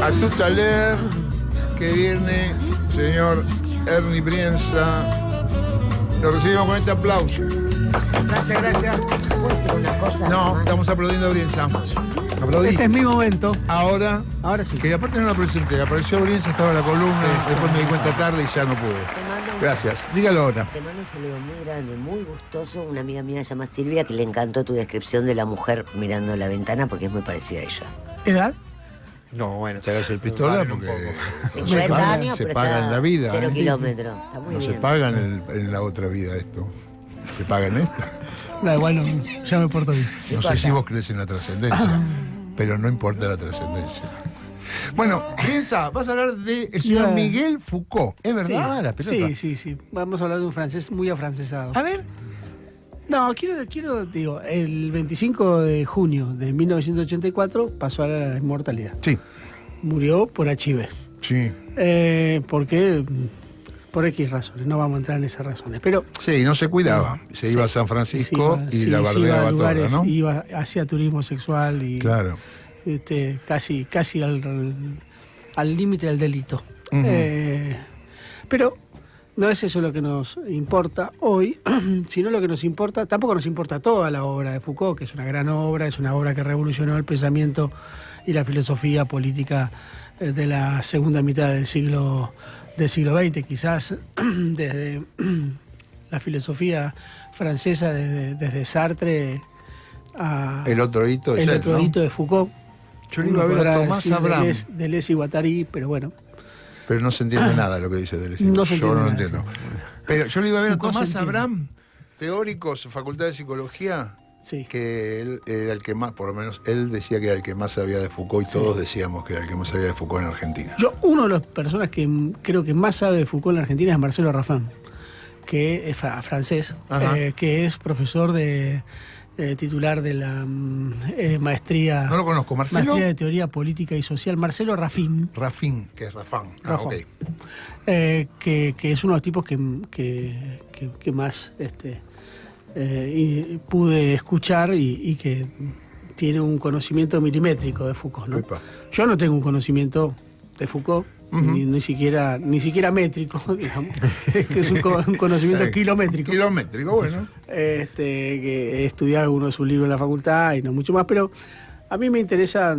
A tu taller que viene, señor Ernie Brienza. Lo recibimos con este aplauso. Gracias, gracias. ¿Puedo hacer una cosa? No, estamos aplaudiendo a Brienza. Aplaudí. Este es mi momento. Ahora Sí. que aparte no la presenté, apareció Brienza, estaba en la columna, después me di cuenta tarde y ya no pude. Gracias. Dígalo ahora. Te mando un saludo muy grande, muy gustoso. Una amiga mía se llama Silvia, que le encantó tu descripción de la mujer mirando la ventana porque es muy parecida a ella. ¿Edad? No, bueno. Te hagas el pistola porque 50 años, se pero paga está en la vida. 0 ¿eh? kilómetros. Está muy No bien. se paga en la otra vida esto. Se paga en esta. No, igual no, ya me porto bien. No sé si vos crees en la trascendencia, pero no importa la trascendencia. Bueno, piensa, vas a hablar del señor Miguel Foucault, ¿es verdad? La pelota. Sí. Vamos a hablar de un francés muy afrancesado. A ver. No, digo, el 25 de junio de 1984 pasó a la inmortalidad. Sí, Murió por HIV. sí. ¿Por qué? Por X razones, no vamos a entrar en esas razones. Pero Sí, no se cuidaba. Se iba a San Francisco y la iba bardeaba a lugares, toda, ¿no? Iba, hacía turismo sexual y Claro. casi al límite del delito. Ujú. Pero no es eso lo que nos importa hoy, sino lo que nos importa, tampoco nos importa toda la obra de Foucault, que es una gran obra, es una obra que revolucionó el pensamiento y la filosofía política de la segunda mitad del siglo XX, quizás desde la filosofía francesa, desde Sartre a El otro hito es el él, otro ¿no? hito de Foucault. Yo le iba a ver a Podrá Tomás decir Abraham, Deleuze y Guattari, pero bueno. pero no se entiende nada de lo que dice Deleuze. No se Yo no lo entiende entiendo. Pero yo le iba a ver a Foucault Tomás se entiende. Abraham, teórico, su facultad de psicología, Sí. que él era el que más, por lo menos él decía que era el que más sabía de Foucault y todos decíamos que era el que más sabía de Foucault en Argentina. Uno de las personas que creo que más sabe de Foucault en la Argentina es Marcelo Raffin, que es francés, que es profesor titular de la maestría. No lo conozco, Marcelo. Maestría de Teoría Política y Social, Marcelo Raffin. Rafín, que es Rafán. Raffin. Ok. Que es uno de los tipos que más y pude escuchar y que tiene un conocimiento milimétrico de Foucault, ¿no? Epa. Yo no tengo un conocimiento de Foucault, ni siquiera métrico, digamos, es que es un conocimiento kilométrico. Kilométrico, bueno. Que he estudiado algunos de sus libros en la facultad y no mucho más, pero a mí me interesa,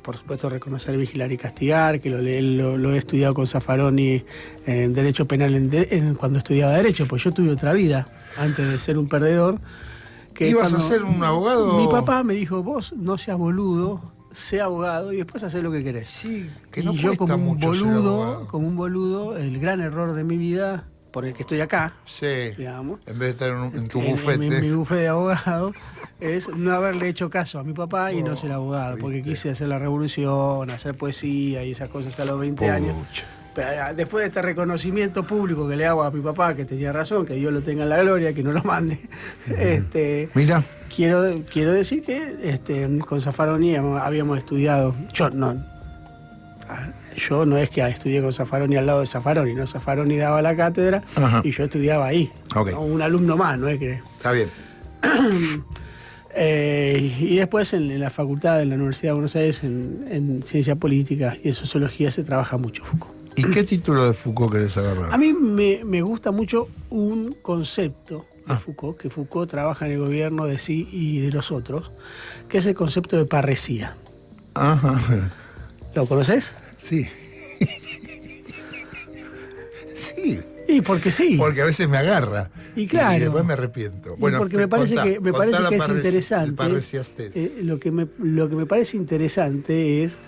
por supuesto, reconocer, vigilar y castigar, que lo he estudiado con Zaffaroni en Derecho Penal cuando estudiaba Derecho, pues yo tuve otra vida antes de ser un perdedor. Que ¿Ibas a ser un abogado? Mi papá me dijo, vos no seas boludo, sé abogado y después hacé lo que querés. Sí, que no y yo cuesta mucho ser abogado. como un boludo, el gran error de mi vida, por el que estoy acá, Sí, digamos, en vez de estar en tu en bufete. mi bufete de abogado, es no haberle hecho caso a mi papá y no ser abogado, porque ¿viste? quise hacer la revolución, hacer poesía y esas cosas a los 20 años. Pucha. Pero después de este reconocimiento público que le hago a mi papá, que tenía razón, que Dios lo tenga en la gloria, que no lo mande, Mira, quiero decir que con Zaffaroni habíamos estudiado. Yo no es que estudié con Zaffaroni al lado de Zaffaroni, ¿no? Zaffaroni daba la cátedra y yo estudiaba ahí. Ok. ¿No? Un alumno más, ¿no es que? está bien. Y después en la facultad de la Universidad de Buenos Aires, en Ciencia Política y en Sociología, se trabaja mucho Foucault. ¿Y qué título de Foucault querés agarrar? A mí me gusta mucho un concepto de Foucault, que Foucault trabaja en el gobierno de sí y de los otros, que es el concepto de parresía. Ajá. ¿Lo conoces? Sí. Sí. Y porque sí. Porque a veces me agarra. Y claro. Y después me arrepiento. Y porque me parece que es interesante. El parresiastés. Lo que me parece interesante es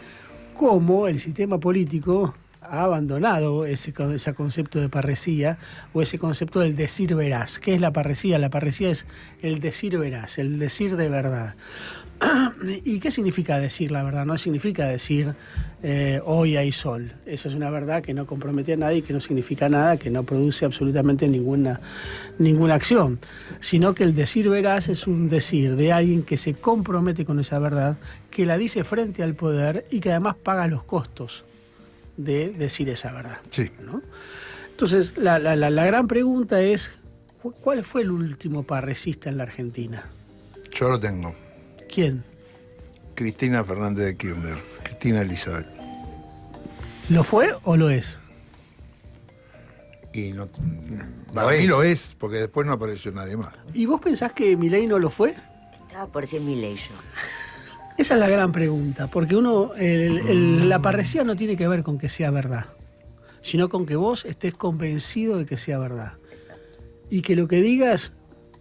cómo el sistema político ha abandonado ese concepto de parresía o ese concepto del decir veraz. ¿Qué es la parresía? La parresía es el decir veraz, el decir de verdad. ¿Y qué significa decir la verdad? No significa decir hoy hay sol. Esa es una verdad que no compromete a nadie, que no significa nada, que no produce absolutamente ninguna acción. Sino que el decir veraz es un decir de alguien que se compromete con esa verdad, que la dice frente al poder y que además paga los costos de decir esa verdad. Sí. ¿No? Entonces, la gran pregunta es, ¿cuál fue el último parresista en la Argentina? Yo lo tengo. ¿Quién? Cristina Fernández de Kirchner. Cristina Elizabeth. ¿Lo fue o lo es? Y no, para mí lo es, porque después no apareció nadie más. ¿Y vos pensás que Milei no lo fue? Estaba por decir Milei yo. Esa es la gran pregunta, porque la parresía no tiene que ver con que sea verdad, sino con que vos estés convencido de que sea verdad. Y que lo que digas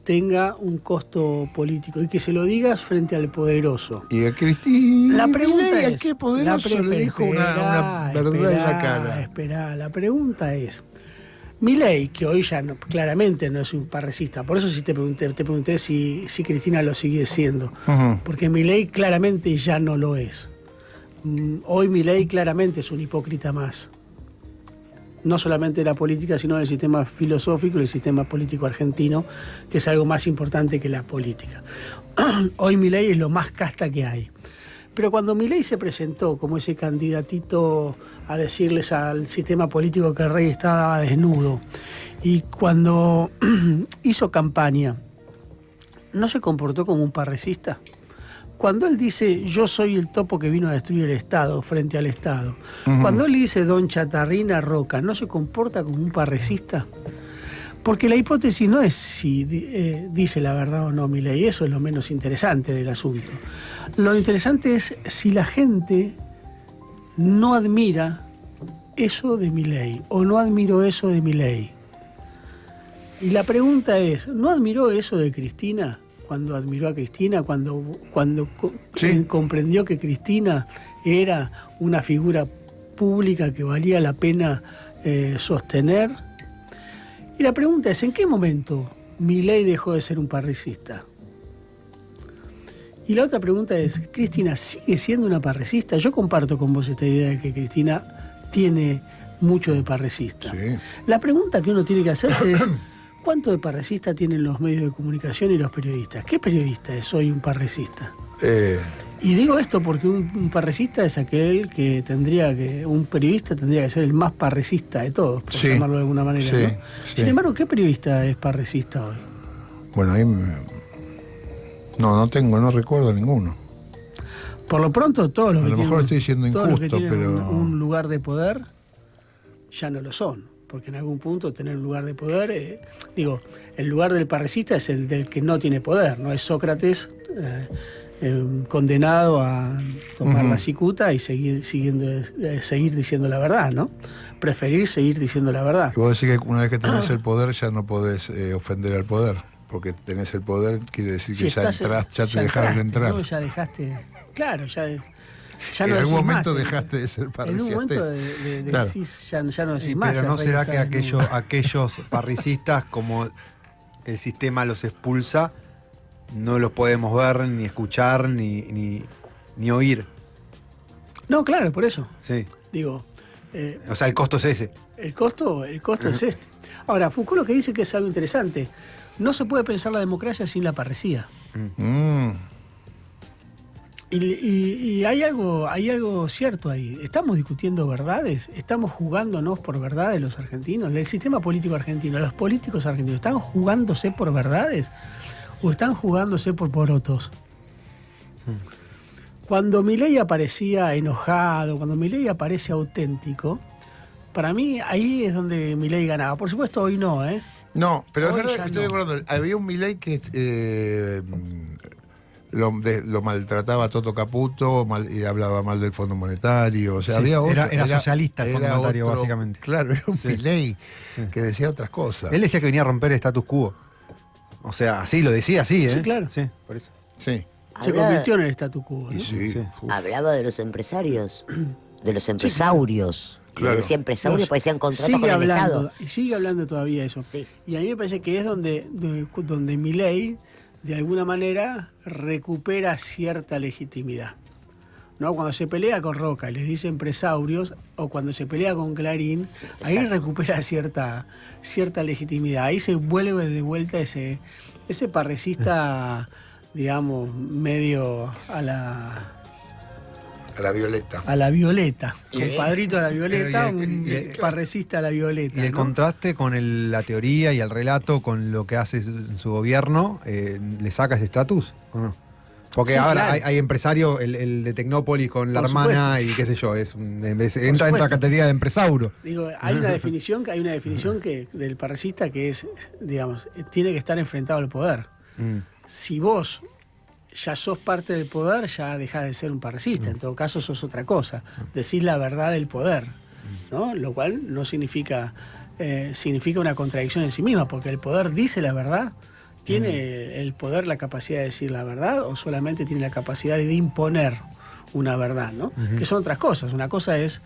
tenga un costo político y que se lo digas frente al poderoso. Y a Cristina, La pregunta Milei, es, ¿a qué poderoso le dijo una verdad en la cara? Esperá, la pregunta es, Milei, que hoy ya claramente no es un parresista, por eso sí te pregunté si Cristina lo sigue siendo, porque Milei claramente ya no lo es. Hoy Milei claramente es un hipócrita más. No solamente de la política, sino del sistema filosófico y del sistema político argentino, que es algo más importante que la política. Hoy Milei es lo más casta que hay. Pero cuando Milei se presentó como ese candidatito a decirles al sistema político que el rey estaba desnudo, y cuando hizo campaña, ¿no se comportó como un parresista? Cuando él dice, yo soy el topo que vino a destruir el Estado, frente al Estado, cuando él dice don Chatarrina Roca, ¿no se comporta como un parresista? Porque la hipótesis no es si dice la verdad o no Milei, eso es lo menos interesante del asunto. Lo interesante es si la gente no admira eso de Milei o no admiró eso de Milei. Y la pregunta es, ¿no admiró eso de Cristina? Cuando admiró a Cristina, cuando Sí. comprendió que Cristina era una figura pública que valía la pena sostener. Y la pregunta es, ¿en qué momento Milei dejó de ser un parresista? Y la otra pregunta es, ¿Cristina sigue siendo una parresista? Yo comparto con vos esta idea de que Cristina tiene mucho de parresista. Sí. La pregunta que uno tiene que hacerse es, ¿cuánto de parresista tienen los medios de comunicación y los periodistas? ¿Qué periodista es hoy un parresista? Y digo esto porque un parresista es aquel que un periodista tendría que ser el más parresista de todos, por llamarlo de alguna manera, sí, ¿no? sí. Sin embargo, ¿qué periodista es parresista hoy? Bueno, ahí no recuerdo ninguno. Por lo pronto, todos los A que lo mejor estoy siendo todos los que injusto, tienen pero un lugar de poder ya no lo son. Porque en algún punto tener un lugar de poder, el lugar del parresista es el del que no tiene poder, no es Sócrates condenado a tomar la cicuta y seguir diciendo la verdad, ¿no? Preferir seguir diciendo la verdad. Y vos decís que una vez que tenés el poder ya no podés ofender al poder, porque tenés el poder quiere decir que ya te dejaron entrar. No, ya dejaste, claro, ya En no algún decís momento más, dejaste de ser parresista. En un momento Claro. decís, ya no decís más. Pero el ¿no rey será está que desnudo. aquellos parricistas, como el sistema los expulsa, no los podemos ver, ni escuchar, ni oír? No, claro, por eso. Sí. Digo, O sea, el costo es ese. el costo es este. Ahora, Foucault lo que dice que es algo interesante. No se puede pensar la democracia sin la parresía. Y hay algo cierto ahí. ¿Estamos discutiendo verdades? ¿Estamos jugándonos por verdades los argentinos? ¿El sistema político argentino, los políticos argentinos, están jugándose por verdades o están jugándose por porotos? Cuando Milei aparecía enojado, cuando Milei aparece auténtico, para mí ahí es donde Milei ganaba. Por supuesto, hoy no, ¿eh? No, pero Hoy es verdad ya que estoy de no. acuerdo. Había un Milei que lo maltrataba a Toto Caputo y hablaba mal del Fondo Monetario. O sea, Sí, había otro. era socialista el Fondo era Monetario, otro- básicamente. Claro, era un Sí. Milei Sí. que decía otras cosas. Él decía que venía a romper el status quo. O sea, así lo decía, así, ¿eh? Sí, claro. Sí, por eso. Sí. Se convirtió en el statu quo, Y ¿no? sí. Sí. Uf. Hablaba de los empresarios, de los empresarios. Claro. Le decía empresarios Los- porque hacían contratos sigue con el hablando, Estado. y sigue hablando todavía eso. Sí. Y a mí me parece que es donde Milei, de alguna manera, recupera cierta legitimidad. ¿No? Cuando se pelea con Roca y les dice empresarios, o cuando se pelea con Clarín, ahí recupera cierta legitimidad. Ahí se vuelve de vuelta ese parresista, digamos, medio a la Violeta. Compadrito a la Violeta, Pero un parresista a la Violeta. Y el ¿no? contraste con la teoría y el relato, con lo que hace en su gobierno, ¿le saca ese estatus o no? Porque Sí, ahora claro. hay empresario, el de Tecnópolis con la Por hermana y qué sé yo, entra en la categoría de empresauro. Digo, hay una definición que del parrecista que es, digamos, tiene que estar enfrentado al poder. Si vos ya sos parte del poder, ya dejás de ser un parrecista. En todo caso, sos otra cosa. Decís la verdad del poder, ¿no? Lo cual no significa una contradicción en sí misma, porque el poder dice la verdad. ¿Tiene el poder la capacidad de decir la verdad o solamente tiene la capacidad de imponer una verdad, ¿no? Que son otras cosas. Una cosa es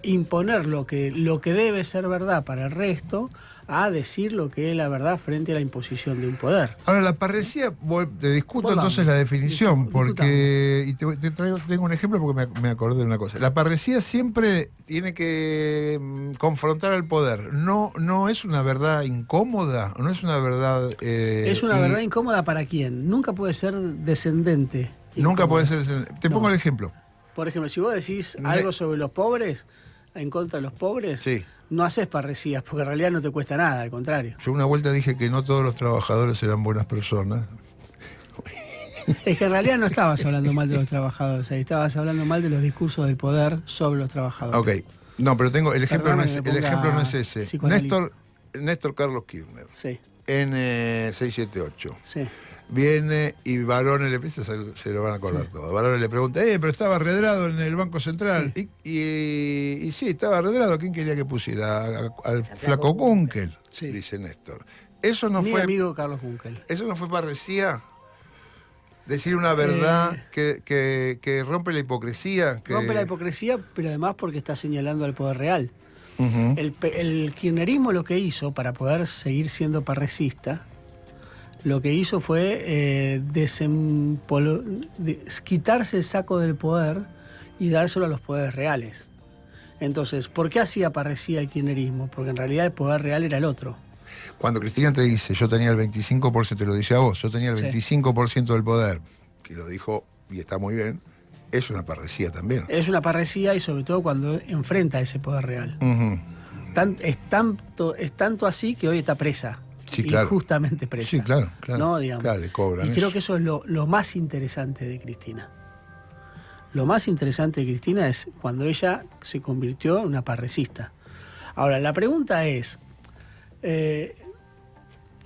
imponer lo que debe ser verdad para el resto a decir lo que es la verdad frente a la imposición de un poder. Ahora, la parresía, te discuto Volvamos. entonces la definición, Discutamos. porque, y tengo un ejemplo porque me acordé de una cosa. La parresía siempre tiene que confrontar al poder. No es una verdad incómoda, no es una verdad... Es una verdad incómoda para quién. Nunca puede ser descendente. Nunca incómoda. puede ser... Te pongo el ejemplo. Por ejemplo, si vos decís algo sobre los pobres, en contra de los pobres, Sí. no haces parresías, porque en realidad no te cuesta nada, al contrario. Yo una vuelta dije que no todos los trabajadores eran buenas personas. Es que en realidad no estabas hablando mal de los trabajadores, ahí estabas hablando mal de los discursos del poder sobre los trabajadores. Ok. No, pero tengo el ejemplo, Perdóname no es, que el me ponga ejemplo no es ese. psicoanalista. Néstor Carlos Kirchner, Sí, en 678. sí. Viene y Barone le empieza, se lo van a acordar todos. Barone le pregunta, pero estaba arredrado en el Banco Central. Sí. Y sí, estaba arredrado. ¿Quién quería que pusiera? Al flaco Kunkel, Sí. dice Néstor. Eso no Mi fue. amigo Carlos Kunkel. Eso no fue parresía. Decir una verdad que rompe la hipocresía. Que... Rompe la hipocresía, pero además porque está señalando al poder real. Ujú. El kirchnerismo lo que hizo para poder seguir siendo parrecista, lo que hizo fue quitarse el saco del poder y dárselo a los poderes reales. Entonces, ¿por qué hacía parresía el kirchnerismo? Porque en realidad el poder real era el otro. Cuando Cristina te dice, yo tenía el 25%, te lo dice a vos, yo tenía el Sí. 25% del poder, que lo dijo y está muy bien, es una parresía también. Es una parresía y sobre todo cuando enfrenta a ese poder real. Ujú. Es tanto así que hoy está presa. Sí, claro. Injustamente presa. Sí, claro, claro. ¿No? Digamos. Claro, le cobran y creo eso. que eso es lo más interesante de Cristina. Lo más interesante de Cristina es cuando ella se convirtió en una parrecista. Ahora, la pregunta es,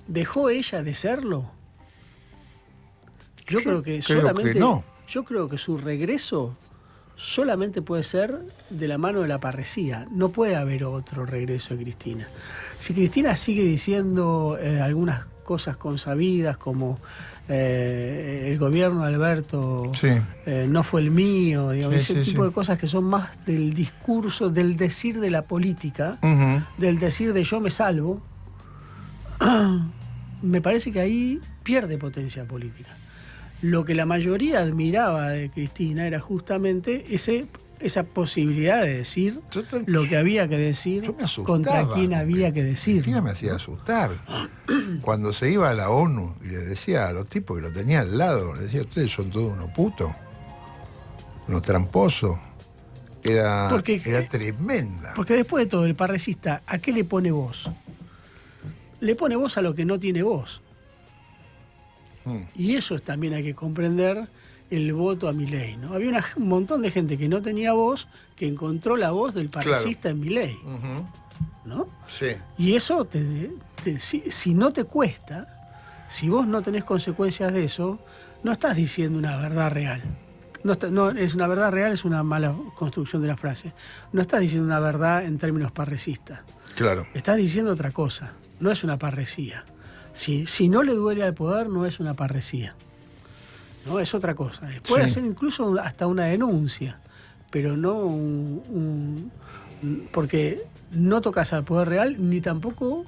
¿dejó ella de serlo? Yo creo que solamente... no. Yo creo que su regreso solamente puede ser de la mano de la parresía. No puede haber otro regreso de Cristina. Si Cristina sigue diciendo algunas cosas consabidas como el gobierno de Alberto Sí. no fue el mío, digamos, Sí, ese sí, tipo sí. de cosas que son más del discurso, del decir de la política, Ujú. del decir de yo me salvo, me parece que ahí pierde potencia política. Lo que la mayoría admiraba de Cristina era justamente esa posibilidad de decir Yo te- lo que había que decir, Yo me asustaba. contra quién había que decir. Cristina me hacía asustar. Cuando se iba a la ONU y le decía a los tipos que lo tenía al lado, le decía, ustedes son todos unos putos, unos tramposos. Era tremenda. Porque después de todo, el parrecista, ¿a qué le pone voz? Le pone voz a lo que no tiene voz. Y eso también hay que comprender el voto a Milei, ¿no? Había un montón de gente que no tenía voz, que encontró la voz del parrecista en Milei, Ujú. ¿no? Sí. Y eso, si no te cuesta, si vos no tenés consecuencias de eso, no estás diciendo una verdad real. No es una verdad real, es una mala construcción de la frase. No estás diciendo una verdad en términos parrecistas. Claro. Estás diciendo otra cosa. No es una parresía. Si no le duele al poder, no es una parresía. No, es otra cosa. Puede Sí. ser incluso hasta una denuncia, pero no porque no tocas al poder real ni tampoco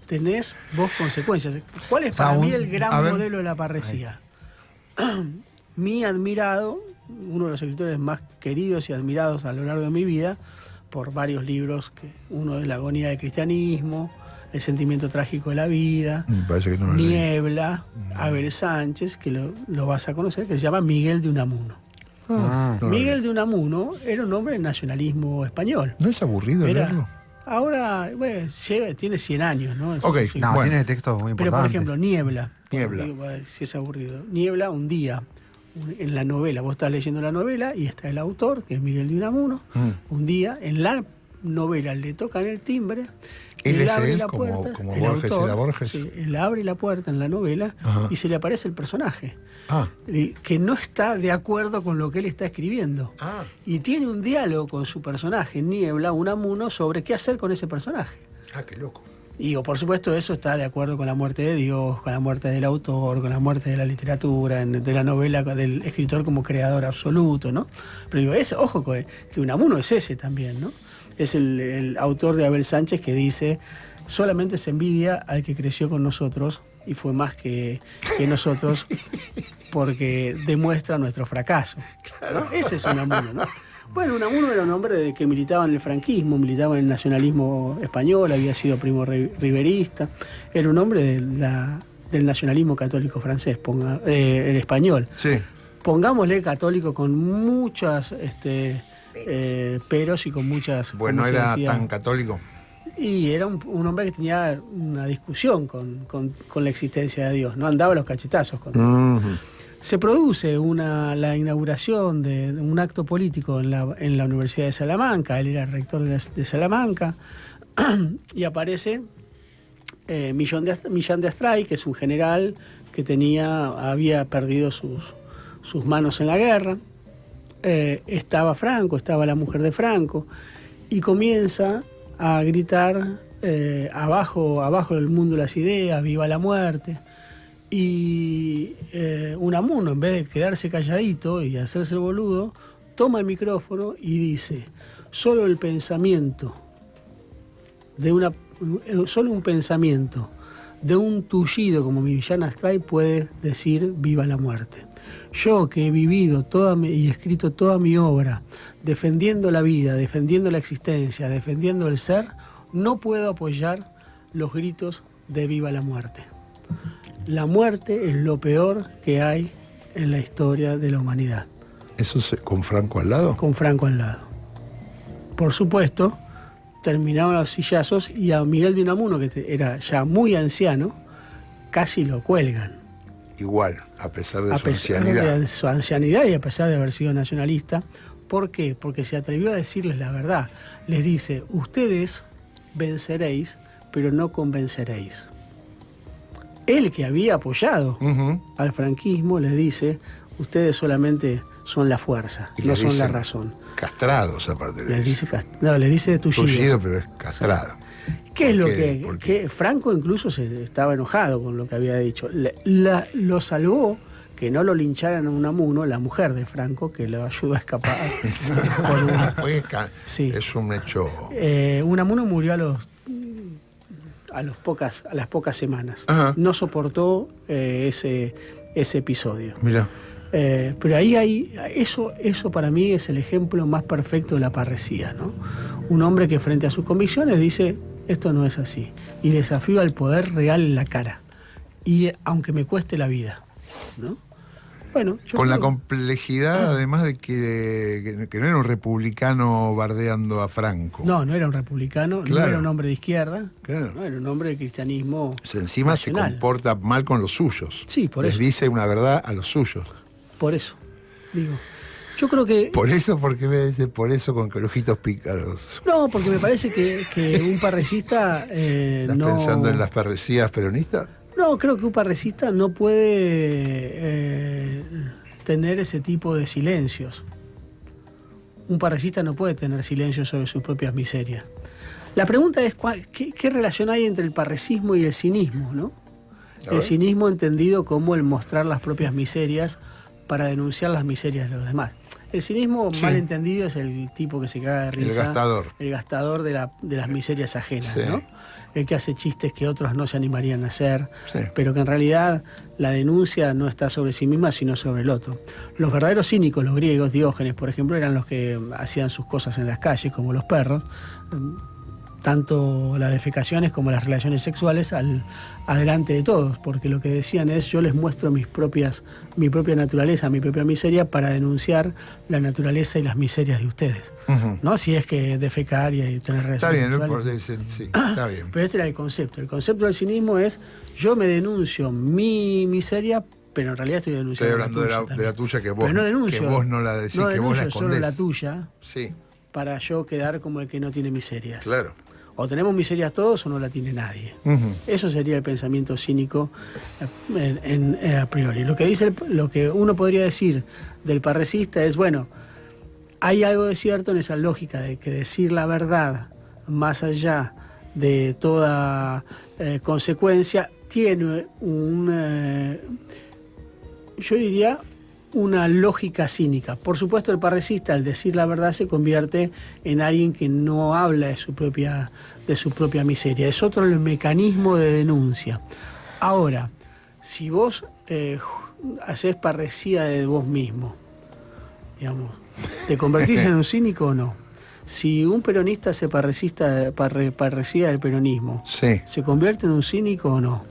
tenés vos consecuencias. ¿Cuál es O sea, para mí un- el gran a ver. modelo de la parresía? Mi admirado, uno de los escritores más queridos y admirados a lo largo de mi vida, por varios libros, uno es La agonía del cristianismo, El sentimiento trágico de la vida, Me parece que no lo leí. Niebla, Abel Sánchez, que lo vas a conocer, que se llama Miguel de Unamuno. No lo Miguel leí. de Unamuno era un hombre del nacionalismo español. ¿No es aburrido Era- leerlo? ahora, bueno, tiene 100 años, ¿no? Ok, Sí. No, Bueno. tiene textos muy Pero, importantes. por ejemplo, Niebla. Niebla. Digo, si es aburrido. Niebla, un día. en la novela, vos estás leyendo la novela y está el autor, que es Miguel de Unamuno. Un día, en la novela, le tocan el timbre. Él es abre él, la como puerta, Borges autor, era Borges. Sí, él abre la puerta en la novela y se le aparece el personaje. Que no está de acuerdo con lo que él está escribiendo. Y tiene un diálogo con su personaje, Niebla, Unamuno, sobre qué hacer con ese personaje. Qué loco. Y por supuesto eso está de acuerdo con la muerte de Dios, con la muerte del autor, con la muerte de la literatura, de la novela del escritor como creador absoluto, ¿no? Pero digo, ojo que Unamuno es ese también, ¿no? Es el autor de Abel Sánchez que dice, solamente se envidia al que creció con nosotros y fue más que nosotros porque demuestra nuestro fracaso, ¿no? Ese es Unamuno, ¿no? Bueno, Unamuno era un hombre que militaba en el franquismo, militaba en el nacionalismo español, había sido primo riverista, era un hombre del nacionalismo católico francés, el español. Sí. Pongámosle católico con muchas peros y con muchas... Bueno, era tan católico. Y era un hombre que tenía una discusión con la existencia de Dios, no andaba a los cachetazos con Dios. Se produce la inauguración de un acto político en la Universidad de Salamanca, él era rector de Salamanca, y aparece Millán de Astray, que es un general que había perdido sus manos en la guerra. Estaba Franco, estaba la mujer de Franco, y comienza a gritar abajo del mundo las ideas, viva la muerte. Y Unamuno, en vez de quedarse calladito y hacerse el boludo, toma el micrófono y dice, solo un pensamiento de un tullido como Millán Astray puede decir viva la muerte. Yo que he vivido y escrito toda mi obra defendiendo la vida, defendiendo la existencia, defendiendo el ser, no puedo apoyar los gritos de viva la muerte. La muerte es lo peor que hay en la historia de la humanidad. ¿Eso con Franco al lado? Con Franco al lado. Por supuesto, terminaron los sillazos y a Miguel de Unamuno, que era ya muy anciano, casi lo cuelgan. Igual, a pesar de su ancianidad. De su ancianidad y a pesar de haber sido nacionalista. ¿Por qué? Porque se atrevió a decirles la verdad. Les dice, ustedes venceréis, pero no convenceréis. Él, que había apoyado al franquismo, les dice, ustedes solamente son la fuerza, no son la razón. Castrados, aparte de eso. Les dice tullido. Tullido, pero es castrado. ¿Qué es lo que Franco incluso estaba enojado con lo que había dicho? Lo salvó, que no lo lincharan a Unamuno, la mujer de Franco, que lo ayudó a escapar. Es un hecho. Unamuno murió a las pocas semanas. No soportó ese episodio. Mirá. Pero eso para mí es el ejemplo más perfecto de la parresía, ¿no? Un hombre que frente a sus convicciones dice, esto no es así, y desafío al poder real en la cara, y aunque me cueste la vida, ¿no? Bueno, con la complejidad, además de que no era un republicano bardeando a Franco. No era un republicano, claro. No era un hombre de izquierda, claro. No era un hombre de cristianismo encima nacional. Se comporta mal con los suyos. Sí, por Les eso. dice una verdad a los suyos. Por eso, digo. Yo creo que... ¿Por eso? ¿Por qué me dice por eso con ojitos pícaros? No, porque me parece que un parresista... ¿Estás pensando en las parresías peronistas? No, creo que un parresista no puede tener ese tipo de silencios. Un parresista no puede tener silencio sobre sus propias miserias. La pregunta es, ¿qué relación hay entre el parresismo y el cinismo, ¿no? El cinismo entendido como el mostrar las propias miserias para denunciar las miserias de los demás. El cinismo, sí, mal entendido, es el tipo que se caga de risa. El gastador de las miserias ajenas, sí, ¿no? El que hace chistes que otros no se animarían a hacer, sí, pero que en realidad la denuncia no está sobre sí misma, sino sobre el otro. Los verdaderos cínicos, los griegos, Diógenes, por ejemplo, eran los que hacían sus cosas en las calles, como los perros. Tanto las defecaciones como las relaciones sexuales adelante de todos, porque lo que decían es, yo les muestro mi propia naturaleza, mi propia miseria, para denunciar la naturaleza y las miserias de ustedes. ¿No? Si es que defecar y tener relaciones sexuales. Sí, está bien. Pero este era el concepto. El concepto del cinismo es, yo me denuncio mi miseria pero en realidad estoy denunciando. Estoy hablando de la tuya que vos, pero no denuncio, que vos no la decís, no que vos la denuncio solo escondés. la tuya Sí, para yo quedar como el que no tiene miserias. claro. O tenemos miserias todos o no la tiene nadie. Eso sería el pensamiento cínico a priori. Lo que uno podría decir del parrecista es, bueno, hay algo de cierto en esa lógica de que decir la verdad más allá de toda consecuencia tiene yo diría, una lógica cínica. Por supuesto, el parrecista, al decir la verdad, se convierte en alguien que no habla de su propia miseria. Es otro el mecanismo de denuncia. Ahora, si vos haces parresía de vos mismo, digamos, ¿te convertís en un cínico o no? Si un peronista hace parresía del peronismo, Sí. ¿se convierte en un cínico o no?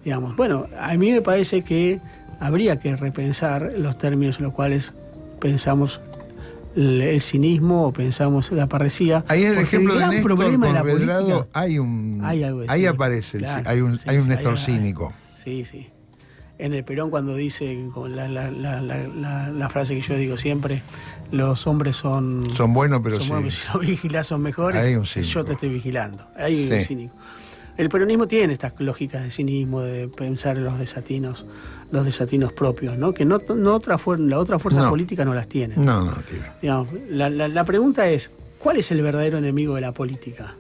Digamos, bueno, a mí me parece que habría que repensar los términos en los cuales pensamos el cinismo o pensamos la parresía. Ahí en el ejemplo de gran Néstor problema de la Redrado política, hay algo de ahí cínico. aparece, Claro, hay un Néstor hay. cínico. Sí. En el Perón, cuando dice con la frase que yo digo siempre, los hombres son buenos, pero son buenos, si los vigilás son mejores, Hay un cínico. yo te estoy vigilando. Hay un Sí. cínico. El peronismo tiene estas lógicas de cinismo, de pensar en los desatinos propios, ¿no? Que la otra fuerza No. política no las tiene. No, tiene. Digamos, la pregunta es, ¿cuál es el verdadero enemigo de la política?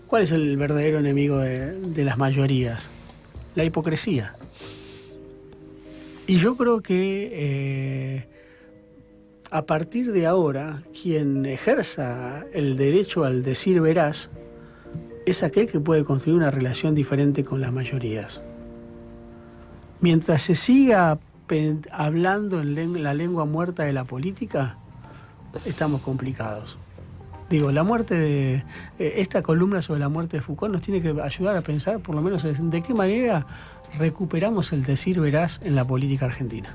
¿Cuál es el verdadero enemigo de las mayorías? La hipocresía. Y yo creo que a partir de ahora, quien ejerza el derecho al decir veraz es aquel que puede construir una relación diferente con las mayorías. Mientras se siga hablando en la lengua muerta de la política, estamos complicados. Digo, la muerte de esta columna sobre la muerte de Foucault nos tiene que ayudar a pensar, por lo menos, de qué manera recuperamos el decir veraz en la política argentina.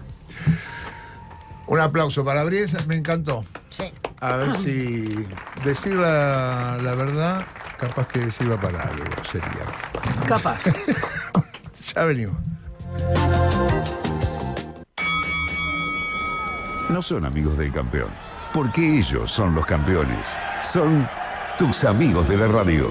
Un aplauso para Briesa, me encantó. Sí. A ver si decir la verdad, capaz que sirva para algo, sería. Capaz. Ya venimos. No son amigos del campeón, porque ellos son los campeones. Son tus amigos de la radio.